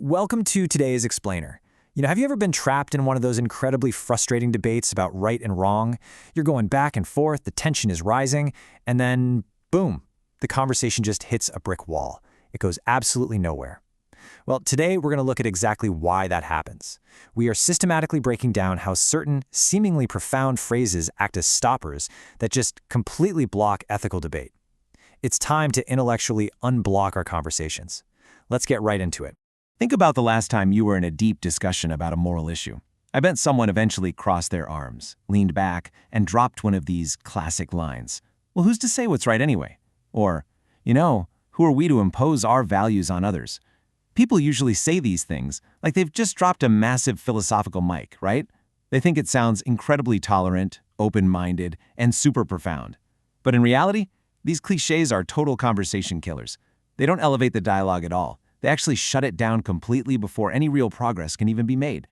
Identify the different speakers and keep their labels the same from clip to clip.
Speaker 1: Welcome to today's Explainer. Have you ever been trapped in one of those incredibly frustrating debates about right and wrong? You're going back and forth, the tension is rising, and then, boom, the conversation just hits a brick wall. It goes absolutely nowhere. Well, today we're going to look at exactly why that happens. We are systematically breaking down how certain, seemingly profound phrases act as stoppers that just completely block ethical debate. It's time to intellectually unblock our conversations. Let's get right into it.
Speaker 2: Think about the last time you were in a deep discussion about a moral issue. I bet someone eventually crossed their arms, leaned back, and dropped one of these classic lines. Well, who's to say what's right anyway? Or, who are we to impose our values on others? People usually say these things like they've just dropped a massive philosophical mic, right? They think it sounds incredibly tolerant, open-minded, and super profound. But in reality, these cliches are total conversation killers. They don't elevate the dialogue at all. They actually shut it down completely before any real progress can even be made.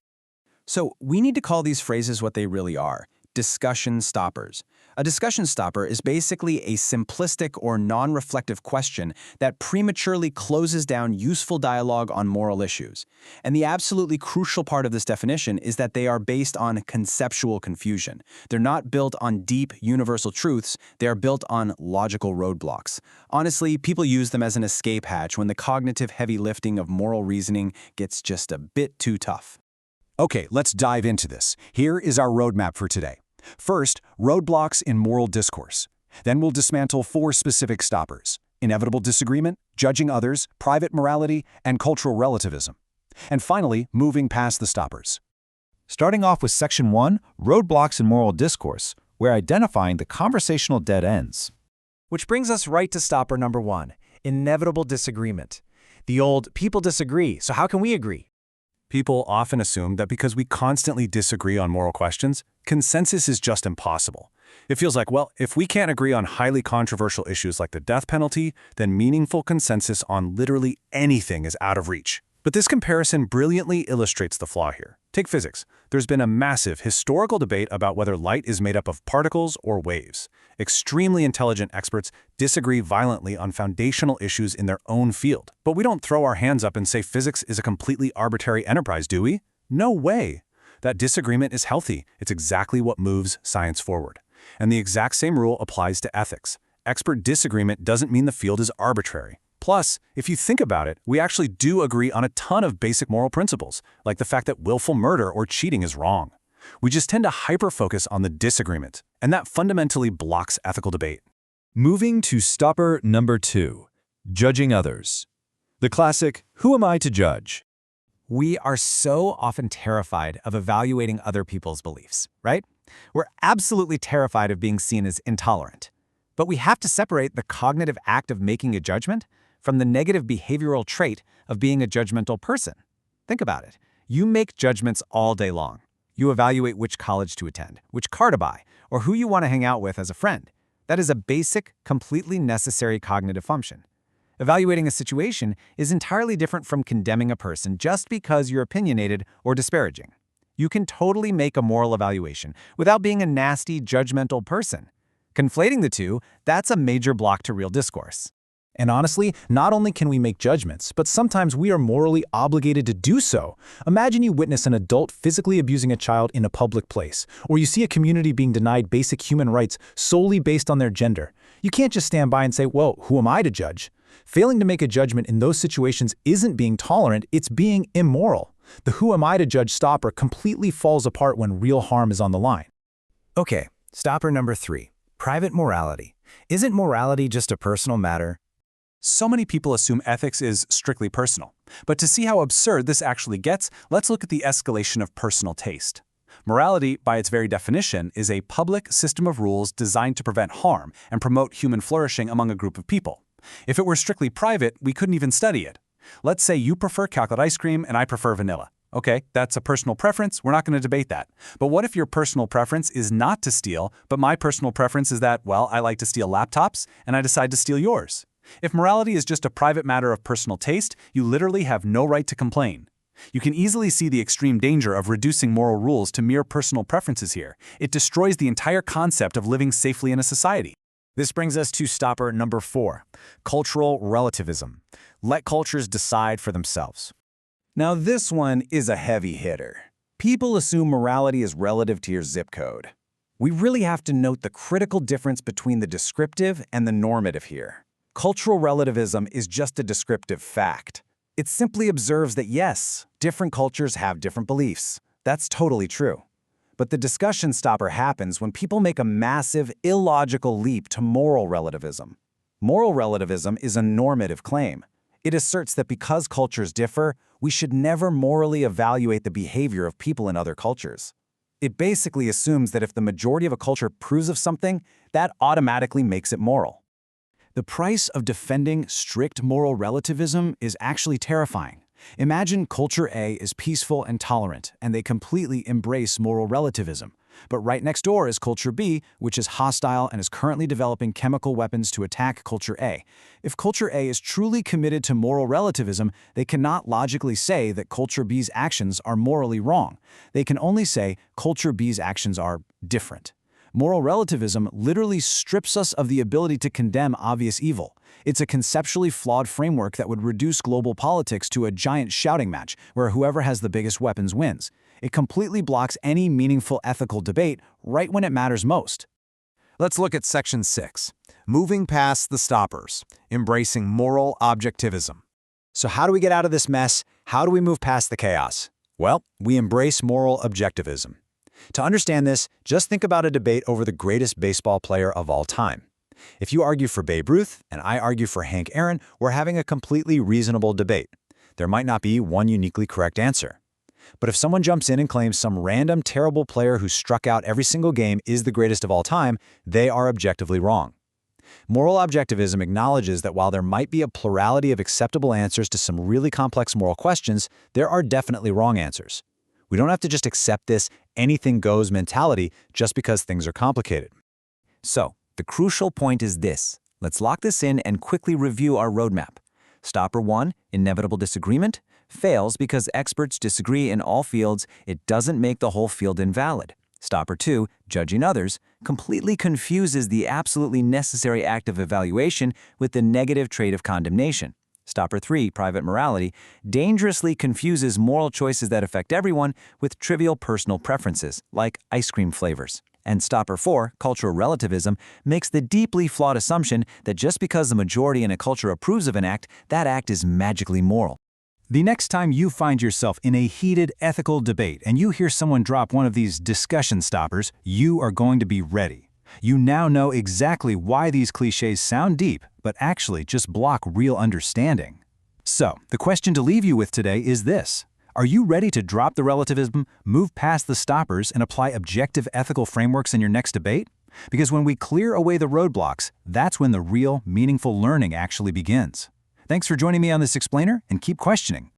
Speaker 3: So we need to call these phrases what they really are: discussion stoppers. A discussion stopper is basically a simplistic or non-reflective question that prematurely closes down useful dialogue on moral issues. And the absolutely crucial part of this definition is that they are based on conceptual confusion. They're not built on deep, universal truths. They are built on logical roadblocks. Honestly, people use them as an escape hatch when the cognitive heavy lifting of moral reasoning gets just a bit too tough.
Speaker 4: Okay, let's dive into this. Here is our roadmap for today. First, roadblocks in moral discourse. Then we'll dismantle 4 specific stoppers: inevitable disagreement, judging others, private morality, and cultural relativism. And finally, moving past the stoppers.
Speaker 5: Starting off with Section 1, roadblocks in moral discourse, we're identifying the conversational dead ends.
Speaker 1: Which brings us right to stopper number 1, inevitable disagreement. The old, people disagree, so how can we agree?
Speaker 6: People often assume that because we constantly disagree on moral questions, consensus is just impossible. It feels like, well, if we can't agree on highly controversial issues like the death penalty, then meaningful consensus on literally anything is out of reach. But this comparison brilliantly illustrates the flaw here. Take physics. There's been a massive historical debate about whether light is made up of particles or waves. Extremely intelligent experts disagree violently on foundational issues in their own field. But we don't throw our hands up and say physics is a completely arbitrary enterprise, do we? No way. That disagreement is healthy. It's exactly what moves science forward. And the exact same rule applies to ethics. Expert disagreement doesn't mean the field is arbitrary. Plus, if you think about it, we actually do agree on a ton of basic moral principles, like the fact that willful murder or cheating is wrong. We just tend to hyper-focus on the disagreement, and that fundamentally blocks ethical debate.
Speaker 5: Moving to stopper number 2, judging others. The classic, who am I to judge?
Speaker 1: We are so often terrified of evaluating other people's beliefs, right? We're absolutely terrified of being seen as intolerant. But we have to separate the cognitive act of making a judgment from the negative behavioral trait of being a judgmental person. Think about it. You make judgments all day long. You evaluate which college to attend, which car to buy, or who you want to hang out with as a friend. That is a basic, completely necessary cognitive function. Evaluating a situation is entirely different from condemning a person just because you're opinionated or disparaging. You can totally make a moral evaluation without being a nasty, judgmental person. Conflating the two, that's a major block to real discourse.
Speaker 7: And honestly, not only can we make judgments, but sometimes we are morally obligated to do so. Imagine you witness an adult physically abusing a child in a public place, or you see a community being denied basic human rights solely based on their gender. You can't just stand by and say, well, who am I to judge? Failing to make a judgment in those situations isn't being tolerant, it's being immoral. The who am I to judge stopper completely falls apart when real harm is on the line.
Speaker 1: Okay, stopper number 3, private morality. Isn't morality just a personal matter?
Speaker 6: So many people assume ethics is strictly personal. But to see how absurd this actually gets, let's look at the escalation of personal taste. Morality, by its very definition, is a public system of rules designed to prevent harm and promote human flourishing among a group of people. If it were strictly private, we couldn't even study it. Let's say you prefer chocolate ice cream and I prefer vanilla. Okay, that's a personal preference. We're not going to debate that. But what if your personal preference is not to steal, but my personal preference is that, well, I like to steal laptops and I decide to steal yours? If morality is just a private matter of personal taste, you literally have no right to complain. You can easily see the extreme danger of reducing moral rules to mere personal preferences here. It destroys the entire concept of living safely in a society.
Speaker 1: This brings us to stopper number 4, cultural relativism. Let cultures decide for themselves. Now this one is a heavy hitter. People assume morality is relative to your zip code. We really have to note the critical difference between the descriptive and the normative here. Cultural relativism is just a descriptive fact. It simply observes that yes, different cultures have different beliefs. That's totally true. But the discussion stopper happens when people make a massive, illogical leap to moral relativism. Moral relativism is a normative claim. It asserts that because cultures differ, we should never morally evaluate the behavior of people in other cultures. It basically assumes that if the majority of a culture approves of something, that automatically makes it moral.
Speaker 4: The price of defending strict moral relativism is actually terrifying. Imagine culture A is peaceful and tolerant, and they completely embrace moral relativism. But right next door is culture B, which is hostile and is currently developing chemical weapons to attack culture A. If culture A is truly committed to moral relativism, they cannot logically say that culture B's actions are morally wrong. They can only say culture B's actions are different. Moral relativism literally strips us of the ability to condemn obvious evil. It's a conceptually flawed framework that would reduce global politics to a giant shouting match where whoever has the biggest weapons wins. It completely blocks any meaningful ethical debate right when it matters most.
Speaker 1: Let's look at Section 6, Moving Past the Stoppers, Embracing Moral Objectivism.
Speaker 4: So how do we get out of this mess? How do we move past the chaos? Well, we embrace moral objectivism. To understand this, just think about a debate over the greatest baseball player of all time. If you argue for Babe Ruth and I argue for Hank Aaron, we're having a completely reasonable debate. There might not be one uniquely correct answer. But if someone jumps in and claims some random terrible player who struck out every single game is the greatest of all time, they are objectively wrong. Moral objectivism acknowledges that while there might be a plurality of acceptable answers to some really complex moral questions, there are definitely wrong answers. We don't have to just accept this anything-goes mentality just because things are complicated.
Speaker 2: So, the crucial point is this. Let's lock this in and quickly review our roadmap. Stopper 1, inevitable disagreement, fails because experts disagree in all fields. It doesn't make the whole field invalid. Stopper 2, judging others, completely confuses the absolutely necessary act of evaluation with the negative trait of condemnation. Stopper 3, private morality, dangerously confuses moral choices that affect everyone with trivial personal preferences, like ice cream flavors. And Stopper 4, cultural relativism, makes the deeply flawed assumption that just because the majority in a culture approves of an act, that act is magically moral.
Speaker 7: The next time you find yourself in a heated ethical debate and you hear someone drop one of these discussion stoppers, you are going to be ready. You now know exactly why these cliches sound deep, but actually just block real understanding. So, the question to leave you with today is this. Are you ready to drop the relativism, move past the stoppers, and apply objective ethical frameworks in your next debate? Because when we clear away the roadblocks, that's when the real, meaningful learning actually begins. Thanks for joining me on this explainer, and keep questioning.